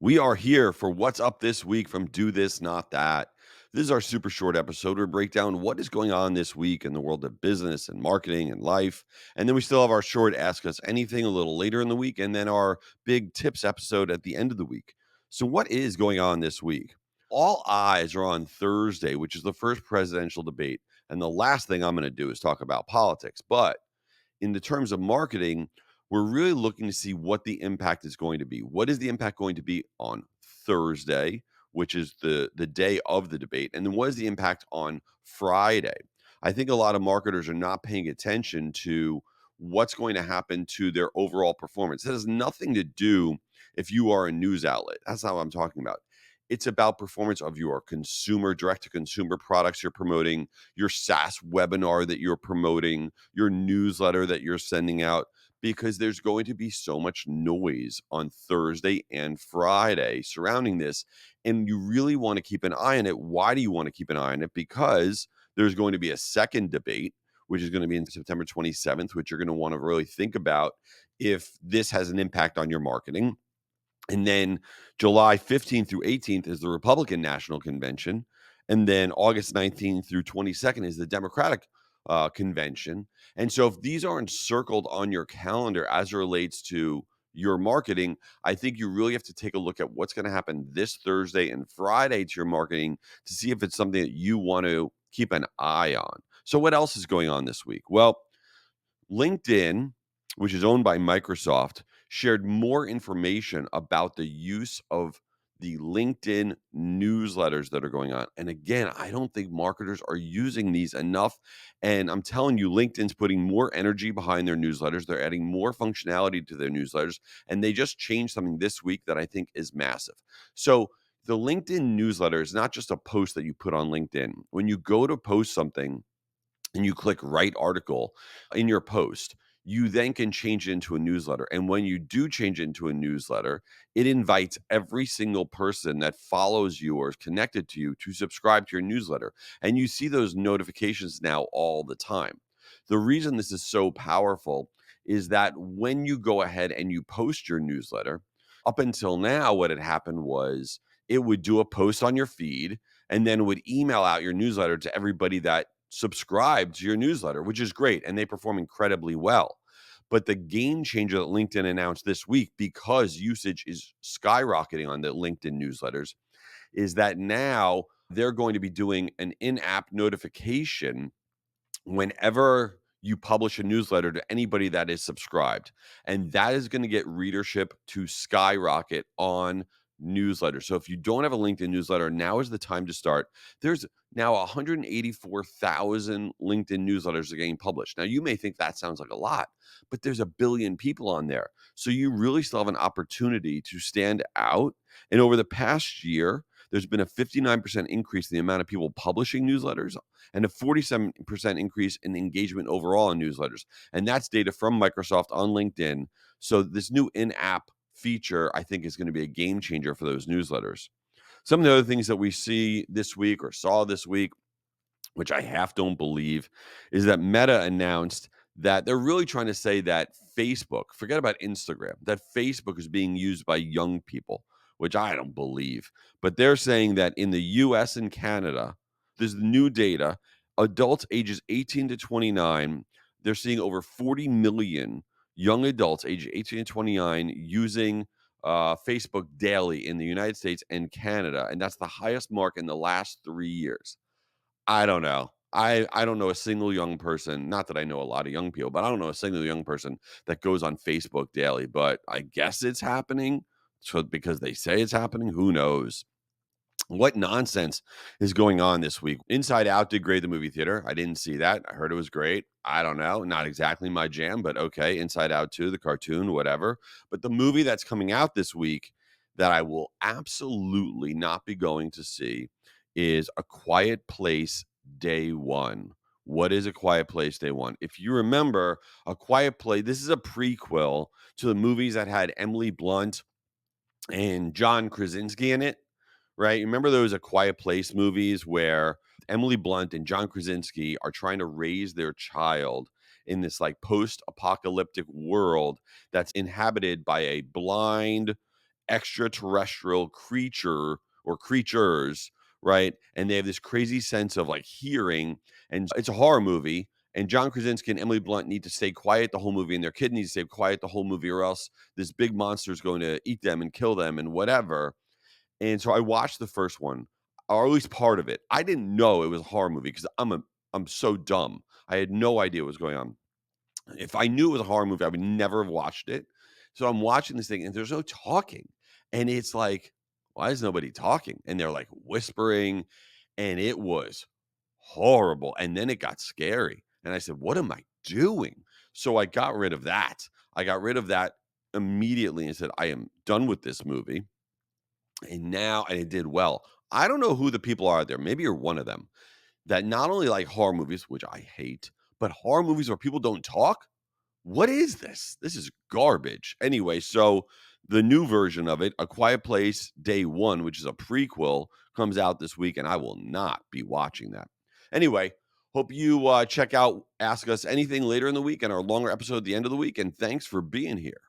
We are here for what's up this week from Do This, Not That. This is our super short episode where we break down what is going on this week in the world of business and marketing and life. And then we still have our short Ask Us Anything a little later in the week, and then our big tips episode at the end of the week. So, what is going on this week? All eyes are on Thursday, which is the first presidential debate. And the last thing I'm going to do is talk about politics. But in the terms of marketing, we're really looking to see what the impact is going to be. What is the impact going to be on Thursday, which is the day of the debate, and then what is the impact on Friday? I think a lot of marketers are not paying attention to what's going to happen to their overall performance. It has nothing to do if you are a news outlet. That's not what I'm talking about. It's about performance of your consumer, direct to consumer products you're promoting, your SaaS webinar that you're promoting, your newsletter that you're sending out, because there's going to be so much noise on Thursday and Friday surrounding this. And you really want to keep an eye on it. Why do you want to keep an eye on it? Because there's going to be a second debate, which is going to be in September 27th, which you're going to want to really think about if this has an impact on your marketing. And then July 15th through 18th is the Republican National Convention. And then August 19th through 22nd is the Democratic convention. And so if these aren't circled on your calendar as it relates to your marketing, I think you really have to take a look at what's going to happen this Thursday and Friday to your marketing to see if it's something that you want to keep an eye on. So what else is going on this week? Well, LinkedIn, which is owned by Microsoft, shared more information about the use of the LinkedIn newsletters that are going on. And again, I don't think marketers are using these enough. And I'm telling you, LinkedIn's putting more energy behind their newsletters. They're adding more functionality to their newsletters. And they just changed something this week that I think is massive. So the LinkedIn newsletter is not just a post that you put on LinkedIn. When you go to post something, and you click write article in your post, you then can change it into a newsletter. And when you do change it into a newsletter, it invites every single person that follows you or is connected to you to subscribe to your newsletter. And you see those notifications now all the time. The reason this is so powerful is that when you go ahead and you post your newsletter, up until now, what had happened was it would do a post on your feed and then would email out your newsletter to everybody that subscribe to your newsletter, which is great. And they perform incredibly well. But the game changer that LinkedIn announced this week, because usage is skyrocketing on the LinkedIn newsletters, is that now they're going to be doing an in app notification whenever you publish a newsletter to anybody that is subscribed. And that is going to get readership to skyrocket on newsletters. So if you don't have a LinkedIn newsletter, now is the time to start. There's now 184,000 LinkedIn newsletters that are getting published. Now, you may think that sounds like a lot, but there's a billion people on there. So you really still have an opportunity to stand out. And over the past year, there's been a 59% increase in the amount of people publishing newsletters and a 47% increase in engagement overall in newsletters. And that's data from Microsoft on LinkedIn. So this new in-app feature, I think, is going to be a game changer for those newsletters. Some of the other things that we see this week or saw this week, which I half don't believe, is that Meta announced that they're really trying to say that Facebook, forget about Instagram, that Facebook is being used by young people, which I don't believe. But they're saying that in the US and Canada, there's new data, adults ages 18 to 29, they're seeing over 40 million young adults aged 18 to 29 using Facebook daily in the United States and Canada. And that's the highest mark in the last 3 years. I don't know. I don't know a single young person, not that I know a lot of young people, but I don't know a single young person that goes on Facebook daily, but I guess it's happening. So because they say it's happening, who knows? What nonsense is going on this week? Inside Out did grade the movie theater. I didn't see that. I heard it was great. I don't know. Not exactly my jam, but okay. Inside Out 2, the cartoon, whatever. But the movie that's coming out this week that I will absolutely not be going to see is A Quiet Place Day One. What is A Quiet Place Day One? If you remember, A Quiet Place, this is a prequel to the movies that had Emily Blunt and John Krasinski in it, right? Remember those A Quiet Place movies where Emily Blunt and John Krasinski are trying to raise their child in this like post-apocalyptic world that's inhabited by a blind extraterrestrial creature or creatures, right? And they have this crazy sense of like hearing, and it's a horror movie. And John Krasinski and Emily Blunt need to stay quiet the whole movie, and their kid needs to stay quiet the whole movie, or else this big monster is going to eat them and kill them and whatever. And so I watched the first one, or at least part of it. I didn't know it was a horror movie because I'm so dumb. I had no idea what was going on. If I knew it was a horror movie, I would never have watched it. So I'm watching this thing and there's no talking. And it's like, why is nobody talking? And they're like whispering, and it was horrible. And then it got scary. And I said, what am I doing? So I got rid of that. I got rid of that immediately and said, I am done with this movie. And it did well. I don't know who the people are out there. Maybe you're one of them that not only like horror movies, which I hate, but horror movies where people don't talk. What is this? This is garbage. Anyway, so the new version of it, A Quiet Place Day One, which is a prequel, comes out this week, and I will not be watching that. Anyway, hope you check out Ask Us Anything later in the week and our longer episode at the end of the week. And thanks for being here.